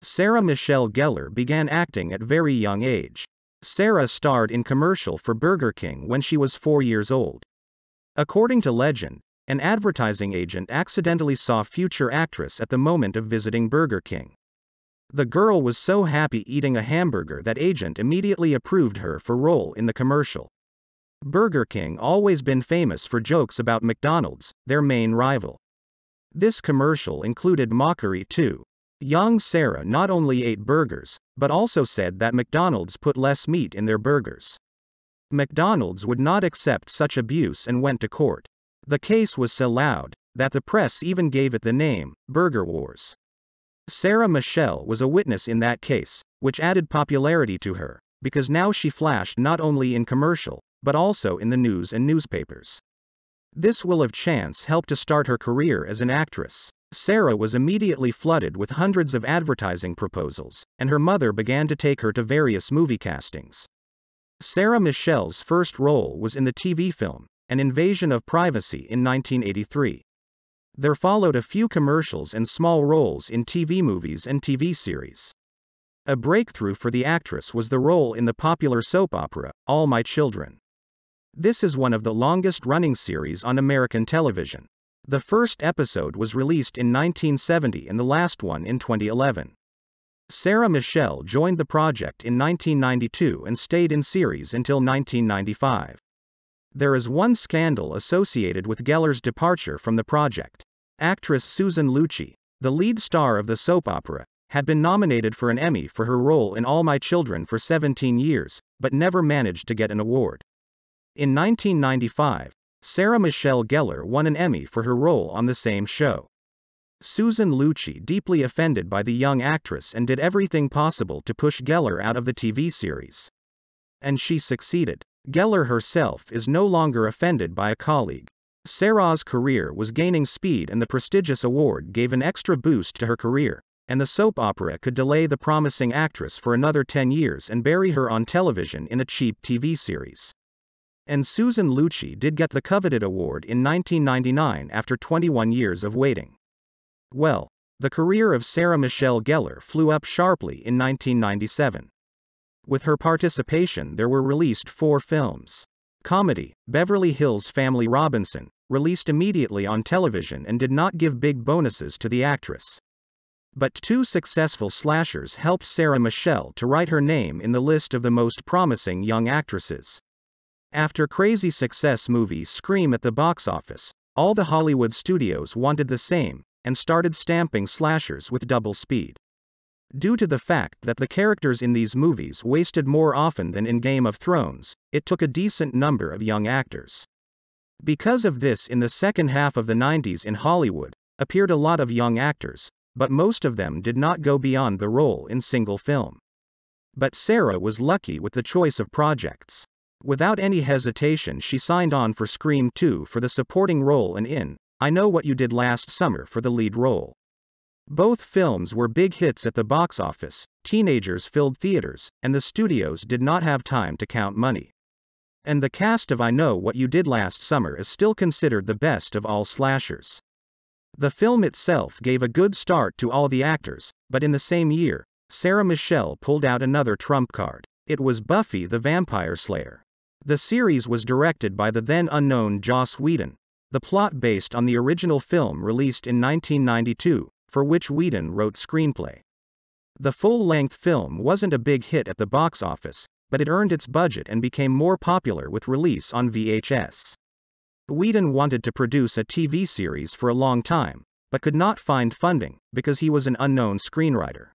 Sarah Michelle Gellar began acting at very young age. Sarah starred in commercial for Burger King when she was 4 years old. According to legend, an advertising agent accidentally saw future actress at the moment of visiting Burger King. The girl was so happy eating a hamburger that agent immediately approved her for role in the commercial. Burger King always been famous for jokes about McDonald's, their main rival. This commercial included mockery too. Young Sarah not only ate burgers, but also said that McDonald's put less meat in their burgers. McDonald's would not accept such abuse and went to court. The case was so loud that the press even gave it the name, Burger Wars. Sarah Michelle was a witness in that case, which added popularity to her, because now she flashed not only in commercial, but also in the news and newspapers. This will of chance helped to start her career as an actress. Sarah was immediately flooded with hundreds of advertising proposals, and her mother began to take her to various movie castings. Sarah Michelle's first role was in the TV film, An Invasion of Privacy in 1983. There followed a few commercials and small roles in TV movies and TV series. A breakthrough for the actress was the role in the popular soap opera, All My Children. This is one of the longest-running series on American television. The first episode was released in 1970 and the last one in 2011. Sarah Michelle joined the project in 1992 and stayed in series until 1995. There is one scandal associated with Gellar's departure from the project. Actress Susan LUCCI, the lead star of the soap opera, had been nominated for an Emmy for her role in All My Children for 17 years, but never managed to get an award. In 1995, Sarah Michelle Gellar won an Emmy for her role on the same show. Susan LUCCI deeply offended by the young actress and did everything possible to push Gellar out of the TV series. And she succeeded. Gellar herself is no longer offended by a colleague. Sarah's career was gaining speed and the prestigious award gave an extra boost to her career, and the soap opera could delay the promising actress for another 10 years and bury her on television in a cheap TV series. And Susan LUCCI did get the coveted award in 1999 after 21 years of waiting. Well, the career of Sarah Michelle Gellar flew up sharply in 1997. With her participation there were released 4 films. Comedy, Beverly Hills Family Robinson, released immediately on television and did not give big bonuses to the actress. But 2 successful slashers helped Sarah Michelle to write her name in the list of the most promising young actresses. After crazy success movie Scream at the box office, all the Hollywood studios wanted the same, and started stamping slashers with double speed. Due to the fact that the characters in these movies wasted more often than in Game of Thrones, it took a decent number of young actors. Because of this, in the second half of the 90s in Hollywood, appeared a lot of young actors, but most of them did not go beyond the role in single film. But Sarah was lucky with the choice of projects. Without any hesitation she signed on for Scream 2 for the supporting role and in I Know What You Did Last Summer for the lead role. Both films were big hits at the box office, teenagers filled theaters, and the studios did not have time to count money. And the cast of I Know What You Did Last Summer is still considered the best of all slashers. The film itself gave a good start to all the actors, but in the same year, Sarah Michelle pulled out another trump card. It was Buffy the Vampire Slayer. The series was directed by the then unknown Joss Whedon, the plot based on the original film released in 1992, for which Whedon wrote screenplay. The full-length film wasn't a big hit at the box office, but it earned its budget and became more popular with release on VHS. Whedon wanted to produce a TV series for a long time, but could not find funding, because he was an unknown screenwriter.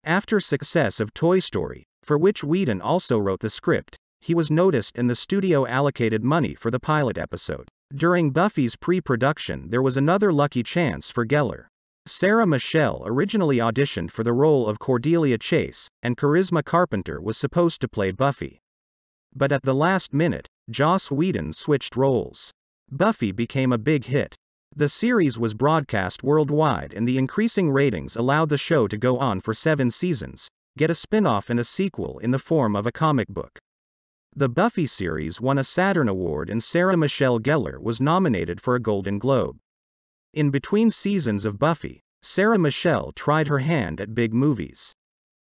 After success of Toy Story, for which Whedon also wrote the script, he was noticed and the studio allocated money for the pilot episode. During Buffy's pre-production there was another lucky chance for Gellar. Sarah Michelle originally auditioned for the role of Cordelia Chase, and Carpenter was supposed to play Buffy. But at the last minute, Joss Whedon switched roles. Buffy became a big hit. The series was broadcast worldwide and the increasing ratings allowed the show to go on for 7 seasons, get a spin-off and a sequel in the form of a comic book. The Buffy series won a Saturn Award and Sarah Michelle Gellar was nominated for a Golden Globe. In between seasons of Buffy, Sarah Michelle tried her hand at big movies.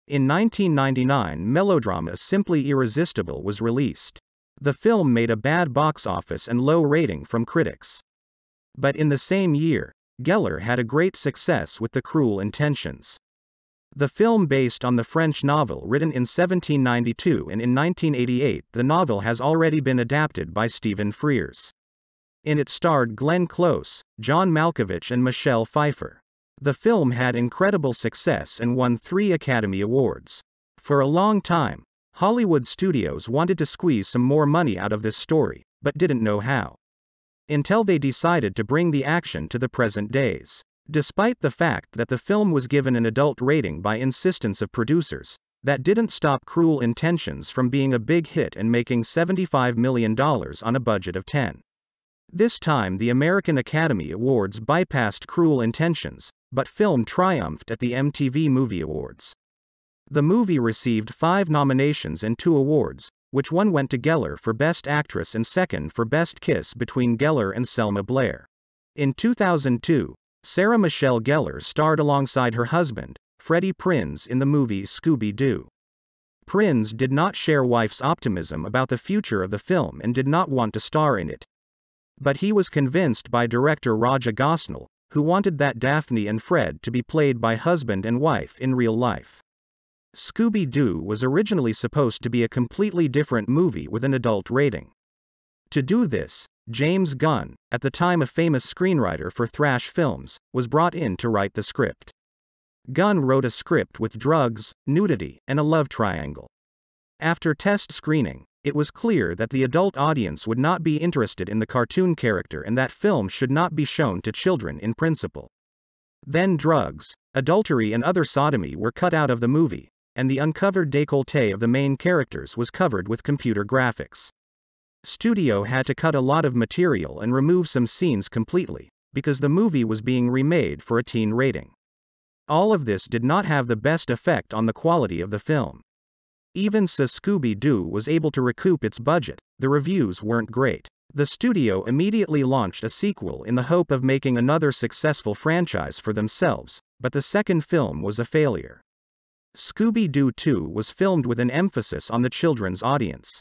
In 1999, melodrama Simply Irresistible was released. The film made a bad box office and low rating from critics. But in the same year, Gellar had a great success with The Cruel Intentions. The film based on the French novel written in 1792, and in 1988 the novel has already been adapted by Stephen Frears. In it starred Glenn Close, John Malkovich and Michelle Pfeiffer. The film had incredible success and won 3 Academy Awards. For a long time, Hollywood studios wanted to squeeze some more money out of this story, but didn't know how. Until they decided to bring the action to the present days. Despite the fact that the film was given an adult rating by insistence of producers, that didn't stop Cruel Intentions from being a big hit and making $75 million on a budget of 10. This time the American Academy Awards bypassed Cruel Intentions, but film triumphed at the MTV Movie Awards. The movie received 5 nominations and 2 awards, which one went to Gellar for Best Actress and second for Best Kiss between Gellar and Selma Blair. In 2002, Sarah Michelle Gellar starred alongside her husband, Freddie Prinze, in the movie Scooby-Doo. Prinze did not share wife's optimism about the future of the film and did not want to star in it. But he was convinced by director Raja Gosnell, who wanted that Daphne and Fred to be played by husband and wife in real life. Scooby-Doo was originally supposed to be a completely different movie with an adult rating. To do this, James Gunn, at the time a famous screenwriter for thrash films, was brought in to write the script. Gunn wrote a script with drugs, nudity, and a love triangle. After test screening, it was clear that the adult audience would not be interested in the cartoon character and that film should not be shown to children in principle. Then drugs, adultery and other sodomy were cut out of the movie, and the uncovered décolleté of the main characters was covered with computer graphics. Studio had to cut a lot of material and remove some scenes completely, because the movie was being remade for a teen rating. All of this did not have the best effect on the quality of the film. Even so, Scooby-Doo was able to recoup its budget, the reviews weren't great. The studio immediately launched a sequel in the hope of making another successful franchise for themselves, but the second film was a failure. Scooby-Doo 2 was filmed with an emphasis on the children's audience.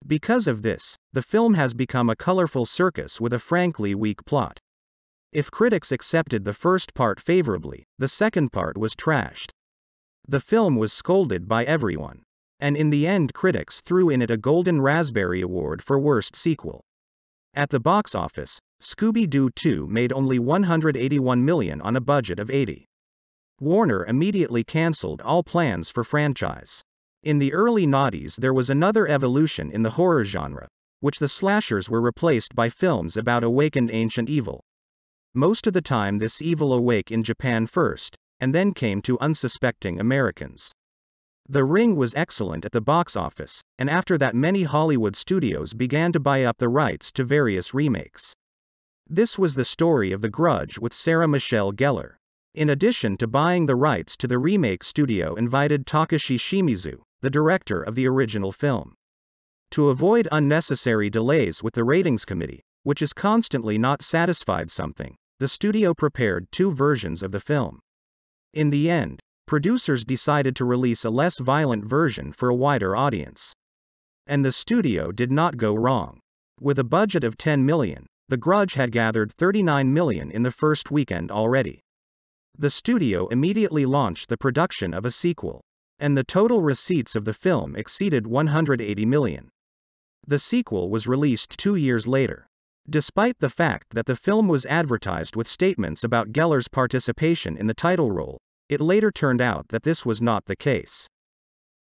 Because of this, the film has become a colorful circus with a frankly weak plot. If critics accepted the first part favorably, the second part was trashed. The film was scolded by everyone. And in the end, critics threw in it a Golden Raspberry Award for Worst Sequel. At the box office, Scooby-Doo 2 made only $181 million on a budget of $80. Warner immediately cancelled all plans for franchise. In the early noughties there was another evolution in the horror genre, which the slashers were replaced by films about awakened ancient evil. Most of the time this evil awoke in Japan first, and then came to unsuspecting Americans. The Ring was excellent at the box office, and after that many Hollywood studios began to buy up the rights to various remakes. This was the story of The Grudge with Sarah Michelle Gellar. In addition to buying the rights to the remake, studio invited Takashi Shimizu, the director of the original film. To avoid unnecessary delays with the ratings committee, which is constantly not satisfied something, the studio prepared 2 versions of the film. In the end, producers decided to release a less violent version for a wider audience. And the studio did not go wrong. With a budget of $10 million, The Grudge had gathered $39 million in the first weekend already. The studio immediately launched the production of a sequel, and the total receipts of the film exceeded $180 million. The sequel was released 2 years later. Despite the fact that the film was advertised with statements about Gellar's participation in the title role, it later turned out that this was not the case.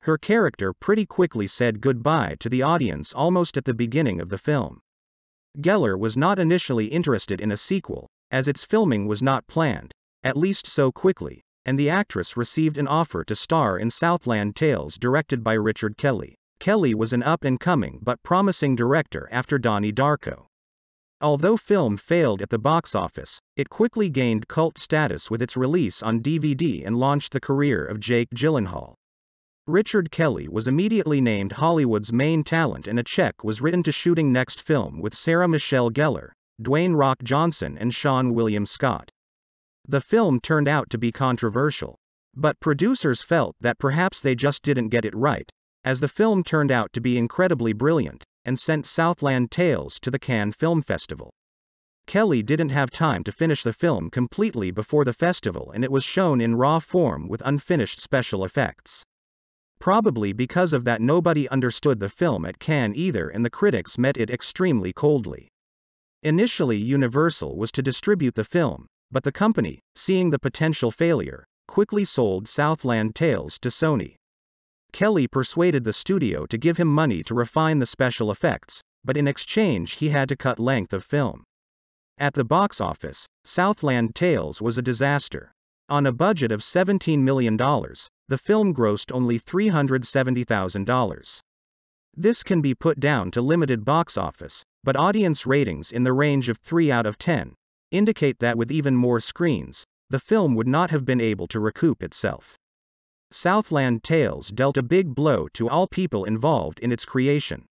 Her character pretty quickly said goodbye to the audience almost at the beginning of the film. Gellar was not initially interested in a sequel, as its filming was not planned, at least so quickly, and the actress received an offer to star in Southland Tales directed by Richard Kelly. Kelly was an up-and-coming but promising director after Donnie Darko. Although film failed at the box office, it quickly gained cult status with its release on DVD and launched the career of Jake Gyllenhaal. Richard Kelly was immediately named Hollywood's main talent, and a check was written to shooting next film with Sarah Michelle Gellar, Dwayne "Rock" Johnson and Sean William Scott. The film turned out to be controversial. But producers felt that perhaps they just didn't get it right, as the film turned out to be incredibly brilliant, and sent Southland Tales to the Cannes Film Festival. Kelly didn't have time to finish the film completely before the festival, and it was shown in raw form with unfinished special effects. Probably because of that, nobody understood the film at Cannes either, and the critics met it extremely coldly. Initially, Universal was to distribute the film, but the company, seeing the potential failure, quickly sold Southland Tales to Sony. Kelly persuaded the studio to give him money to refine the special effects, but in exchange he had to cut length of film. At the box office, Southland Tales was a disaster. On a budget of $17 million, the film grossed only $370,000. This can be put down to limited box office, but audience ratings in the range of 3 out of 10 indicate that with even more screens, the film would not have been able to recoup itself. Southland Tales dealt a big blow to all people involved in its creation.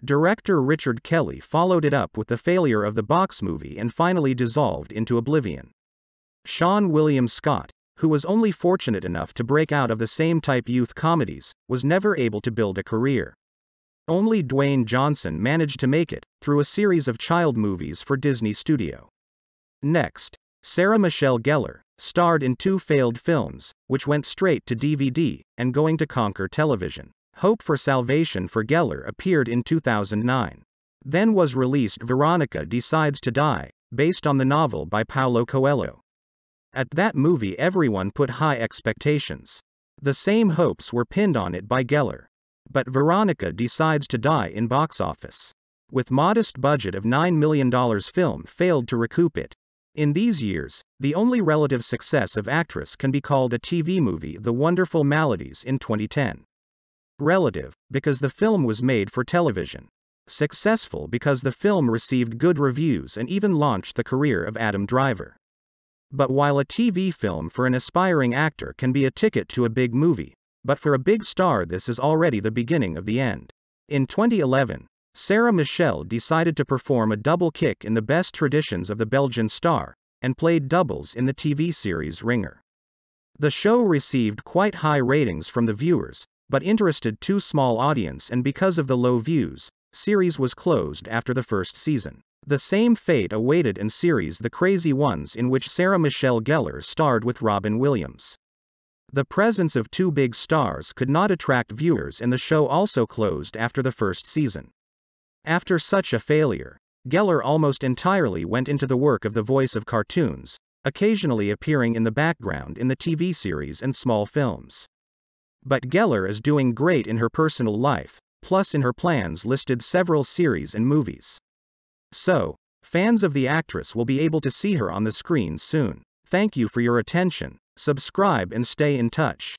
Director Richard Kelly followed it up with the failure of the box movie and finally dissolved into oblivion. Sean William Scott, who was only fortunate enough to break out of the same type youth comedies, was never able to build a career. Only Dwayne Johnson managed to make it, through a series of child movies for Disney Studio. Next, Sarah Michelle Gellar starred in 2 failed films, which went straight to DVD, and going to conquer television. Hope for Salvation for Gellar appeared in 2009. Then was released Veronica Decides to Die, based on the novel by Paulo Coelho. At that movie everyone put high expectations. The same hopes were pinned on it by Gellar. But Veronica Decides to Die in box office, with modest budget of $9 million, film failed to recoup it. In these years, the only relative success of actress can be called a TV movie, The Wonderful Maladies, in 2010. Relative, because the film was made for television. Successful because the film received good reviews and even launched the career of Adam Driver. But while a TV film for an aspiring actor can be a ticket to a big movie, but for a big star this is already the beginning of the end. In 2011, Sarah Michelle decided to perform a double kick in the best traditions of the Belgian star, and played doubles in the TV series Ringer. The show received quite high ratings from the viewers, but interested too small audience, and because of the low views, series was closed after the first season. The same fate awaited in series The Crazy Ones, in which Sarah Michelle Gellar starred with Robin Williams. The presence of 2 big stars could not attract viewers, and the show also closed after the first season. After such a failure, Gellar almost entirely went into the work of the voice of cartoons, occasionally appearing in the background in the TV series and small films. But Gellar is doing great in her personal life, plus in her plans listed several series and movies. So, fans of the actress will be able to see her on the screen soon. Thank you for your attention, subscribe and stay in touch.